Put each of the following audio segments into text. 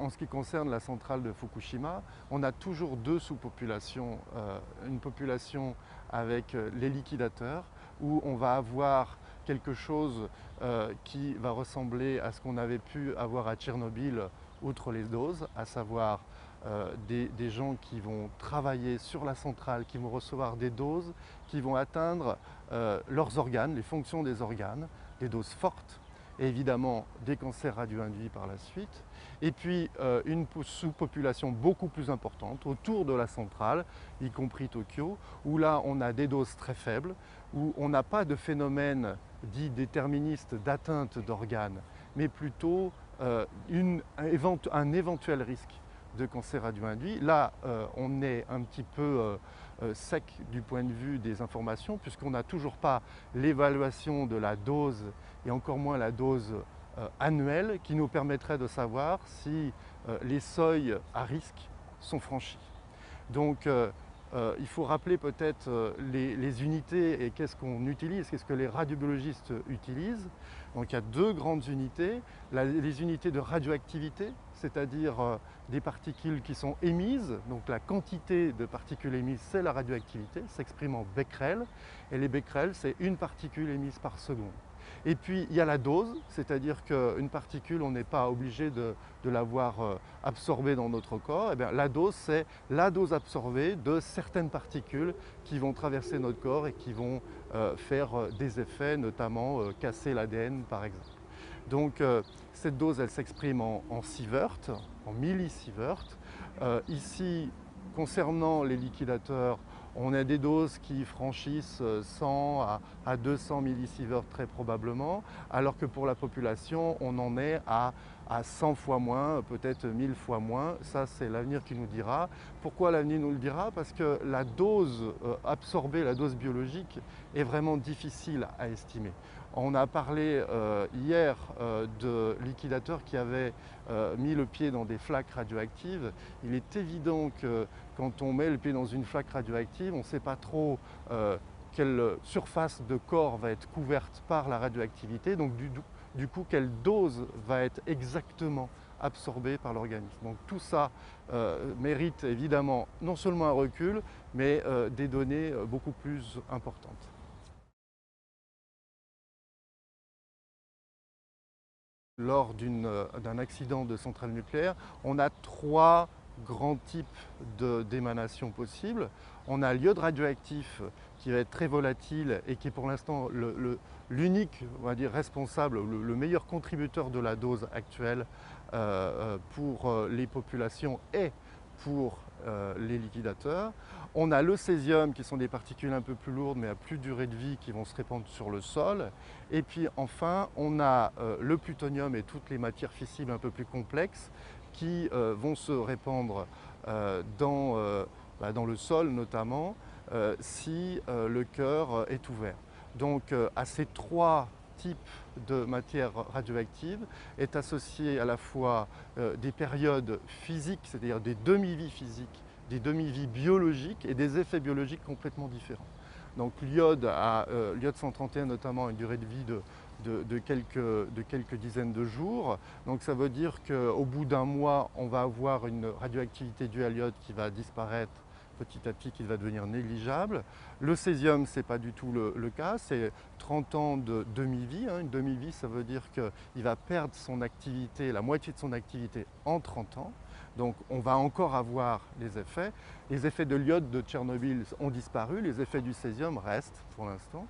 En ce qui concerne la centrale de Fukushima, on a toujours deux sous-populations. Une population avec les liquidateurs, où on va avoir quelque chose qui va ressembler à ce qu'on avait pu avoir à Tchernobyl, outre les doses, à savoir des gens qui vont travailler sur la centrale, qui vont recevoir des doses, qui vont atteindre leurs organes, les fonctions des organes, des doses fortes, et évidemment des cancers radio-induits par la suite, et puis une sous-population beaucoup plus importante autour de la centrale, y compris Tokyo, où là on a des doses très faibles, où on n'a pas de phénomène dit déterministe d'atteinte d'organes, mais plutôt un éventuel risque de cancer radio-induit. Là, on est un petit peu sec du point de vue des informations, puisqu'on n'a toujours pas l'évaluation de la dose, et encore moins la dose annuelle, qui nous permettrait de savoir si les seuils à risque sont franchis. Donc, il faut rappeler peut-être les unités et qu'est-ce qu'on utilise, qu'est-ce que les radiobiologistes utilisent. Donc il y a deux grandes unités, les unités de radioactivité, c'est-à-dire des particules qui sont émises, donc la quantité de particules émises, c'est la radioactivité, s'exprime en becquerel, et les becquerels, c'est une particule émise par seconde. Et puis il y a la dose, c'est-à-dire qu'une particule, on n'est pas obligé de l'avoir absorbée dans notre corps. Et bien, la dose, c'est la dose absorbée de certaines particules qui vont traverser notre corps et qui vont faire des effets, notamment casser l'ADN par exemple. Donc cette dose, elle s'exprime en sieverts, en millisieverts. Ici, concernant les liquidateurs, on a des doses qui franchissent 100 à 200 millisieverts très probablement, alors que pour la population, on en est à 100 fois moins, peut-être 1000 fois moins. Ça, c'est l'avenir qui nous dira. Pourquoi l'avenir nous le dira? Parce que la dose absorbée, la dose biologique, est vraiment difficile à estimer. On a parlé hier de liquidateurs qui avaient mis le pied dans des flaques radioactives. Il est évident que quand on met le pied dans une flaque radioactive, on ne sait pas trop quelle surface de corps va être couverte par la radioactivité, donc du coup quelle dose va être exactement absorbée par l'organisme. Donc tout ça mérite évidemment non seulement un recul, mais des données beaucoup plus importantes. Lors d'un accident de centrale nucléaire, on a trois grands types d'émanations possibles. On a l'iode radioactif qui va être très volatile et qui est pour l'instant l'unique, on va dire, responsable, le meilleur contributeur de la dose actuelle pour les populations et pour les liquidateurs. On a le césium qui sont des particules un peu plus lourdes mais à plus durée de vie qui vont se répandre sur le sol. Et puis enfin on a le plutonium et toutes les matières fissiles un peu plus complexes qui vont se répandre dans le sol notamment si le cœur est ouvert. Donc à ces trois types de matières radioactives est associé à la fois des périodes physiques, c'est-à-dire des demi-vies physiques, des demi-vies biologiques et des effets biologiques complètement différents. Donc l'iode 131 notamment a une durée de vie de quelques dizaines de jours. Donc ça veut dire qu'au bout d'un mois, on va avoir une radioactivité due à l'iode qui va disparaître petit à petit, qui va devenir négligeable. Le césium, ce n'est pas du tout le cas, c'est 30 ans de demi-vie. Une demi-vie, ça veut dire qu'il va perdre son activité, la moitié de son activité en 30 ans. Donc on va encore avoir les effets. Les effets de l'iode de Tchernobyl ont disparu, les effets du césium restent pour l'instant.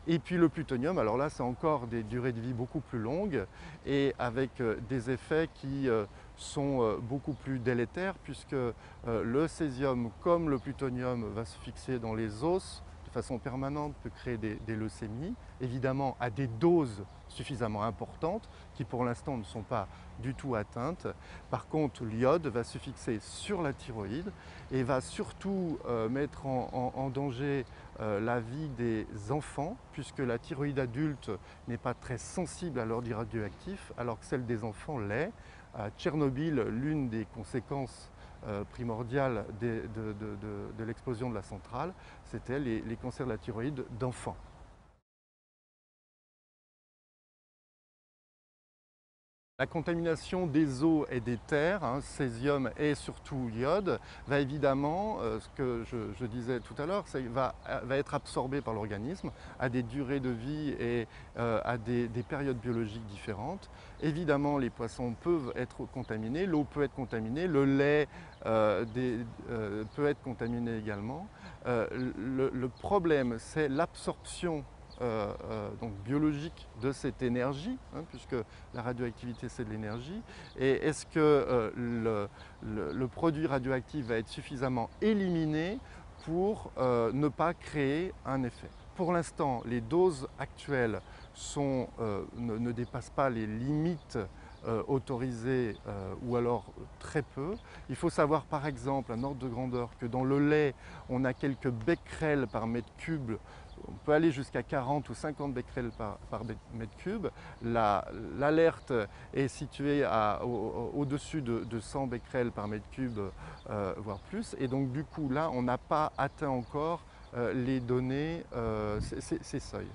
Et puis le plutonium, alors là c'est encore des durées de vie beaucoup plus longues et avec des effets qui sont beaucoup plus délétères puisque le césium comme le plutonium va se fixer dans les os de façon permanente, peut créer des leucémies, évidemment à des doses suffisamment importantes qui pour l'instant ne sont pas du tout atteintes. Par contre, l'iode va se fixer sur la thyroïde et va surtout mettre en danger la vie des enfants puisque la thyroïde adulte n'est pas très sensible à l'ordre radioactif alors que celle des enfants l'est. À Tchernobyl, l'une des conséquences primordiales de l'explosion de la centrale, c'était les cancers de la thyroïde d'enfants. La contamination des eaux et des terres, césium et surtout iode, va évidemment, ce que je disais tout à l'heure, va être absorbé par l'organisme à des durées de vie et à des périodes biologiques différentes. Évidemment, les poissons peuvent être contaminés, l'eau peut être contaminée, le lait peut être contaminé également. Le problème, c'est l'absorption donc biologique de cette énergie, puisque la radioactivité c'est de l'énergie, et est-ce que le produit radioactif va être suffisamment éliminé pour ne pas créer un effet. Pour l'instant, les doses actuelles ne dépassent pas les limites autorisées ou alors très peu. Il faut savoir par exemple, un ordre de grandeur, que dans le lait, on a quelques becquerels par mètre cube. On peut aller jusqu'à 40 ou 50 becquerels par mètre cube. L'alerte est située au-dessus de 100 becquerels par mètre cube, voire plus. Et donc du coup, là, on n'a pas atteint encore les données, ces seuils.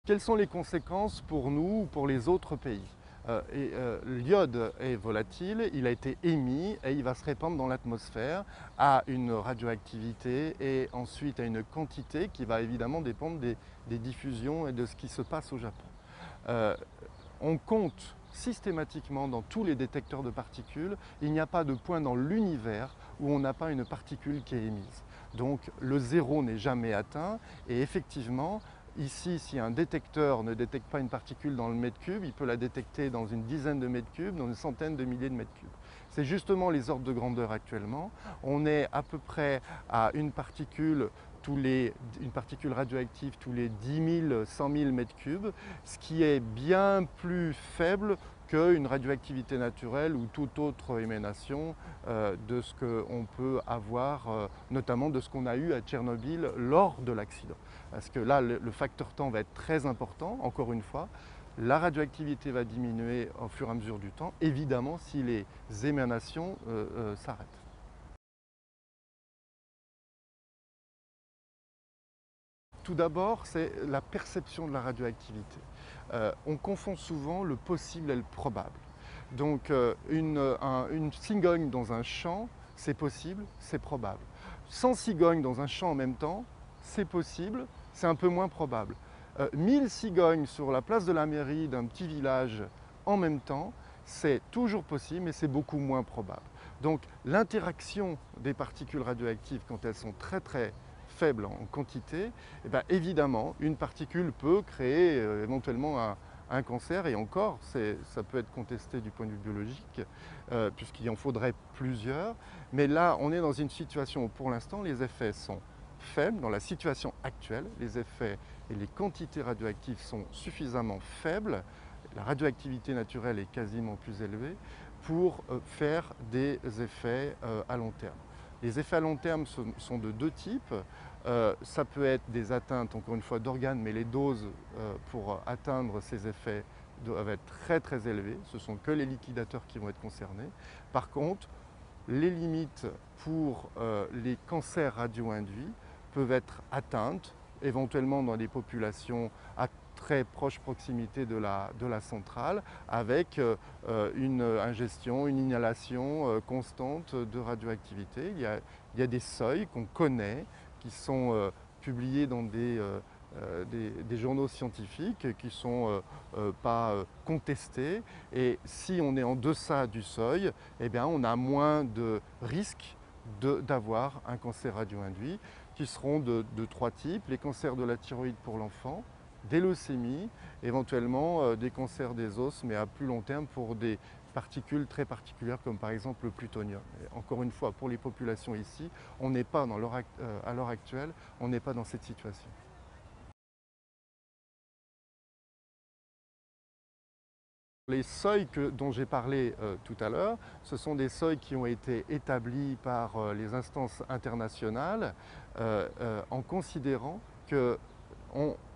Quelles sont les conséquences pour nous ou pour les autres pays? L'iode est volatile, il a été émis et il va se répandre dans l'atmosphère à une radioactivité et ensuite à une quantité qui va évidemment dépendre des diffusions et de ce qui se passe au Japon. On compte systématiquement dans tous les détecteurs de particules, il n'y a pas de point dans l'univers où on n'a pas une particule qui est émise. Donc le zéro n'est jamais atteint et effectivement, ici, si un détecteur ne détecte pas une particule dans le mètre cube, il peut la détecter dans une dizaine de mètres cubes, dans une centaine de milliers de mètres cubes. C'est justement les ordres de grandeur actuellement. On est à peu près à une particule radioactive tous les 10 000, 100 000 mètres cubes, ce qui est bien plus faible qu'une radioactivité naturelle ou toute autre émanation de ce qu'on peut avoir, notamment de ce qu'on a eu à Tchernobyl lors de l'accident. Parce que là, le facteur temps va être très important, encore une fois. La radioactivité va diminuer au fur et à mesure du temps, évidemment si les émanations s'arrêtent. Tout d'abord, c'est la perception de la radioactivité. On confond souvent le possible et le probable. Donc une cigogne dans un champ, c'est possible, c'est probable. 100 cigognes dans un champ en même temps, c'est possible, c'est un peu moins probable. 1000 cigognes sur la place de la mairie d'un petit village en même temps, c'est toujours possible, mais c'est beaucoup moins probable. Donc l'interaction des particules radioactives, quand elles sont très faibles en quantité, eh bien, évidemment, une particule peut créer éventuellement un cancer, et encore, ça peut être contesté du point de vue biologique, puisqu'il en faudrait plusieurs. Mais là, on est dans une situation où, pour l'instant, les effets sont faibles. Dans la situation actuelle, les effets et les quantités radioactives sont suffisamment faibles. La radioactivité naturelle est quasiment plus élevée pour faire des effets à long terme. Les effets à long terme sont de deux types. Ça peut être des atteintes, encore une fois, d'organes, mais les doses pour atteindre ces effets doivent être très élevées. Ce ne sont que les liquidateurs qui vont être concernés. Par contre, les limites pour les cancers radio-induits peuvent être atteintes, éventuellement dans des populations à très proche proximité de la centrale, avec une ingestion, une inhalation constante de radioactivité. Il y a des seuils qu'on connaît, qui sont publiés dans des journaux scientifiques, qui ne sont pas contestés. Et si on est en deçà du seuil, eh bien, on a moins de risques d'avoir un cancer radio-induit, qui seront de trois types: les cancers de la thyroïde pour l'enfant, des leucémies, éventuellement des cancers des os, mais à plus long terme pour des particules très particulières comme par exemple le plutonium. Et encore une fois, pour les populations ici, on n'est pas à l'heure actuelle, on n'est pas dans cette situation. Les seuils dont j'ai parlé tout à l'heure, ce sont des seuils qui ont été établis par les instances internationales en considérant que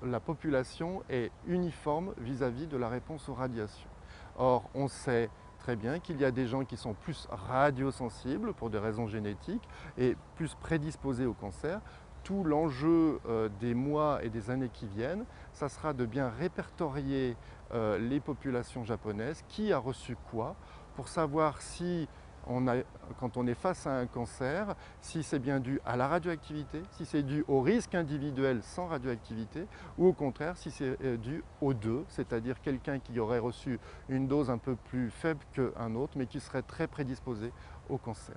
la population est uniforme vis-à-vis de la réponse aux radiations. Or, on sait très bien qu'il y a des gens qui sont plus radiosensibles pour des raisons génétiques et plus prédisposés au cancer. tout l'enjeu des mois et des années qui viennent, ça sera de bien répertorier les populations japonaises, qui a reçu quoi, pour savoir si quand on est face à un cancer, si c'est bien dû à la radioactivité, si c'est dû au risque individuel sans radioactivité, ou au contraire si c'est dû aux deux, c'est-à-dire quelqu'un qui aurait reçu une dose un peu plus faible qu'un autre, mais qui serait très prédisposé au cancer.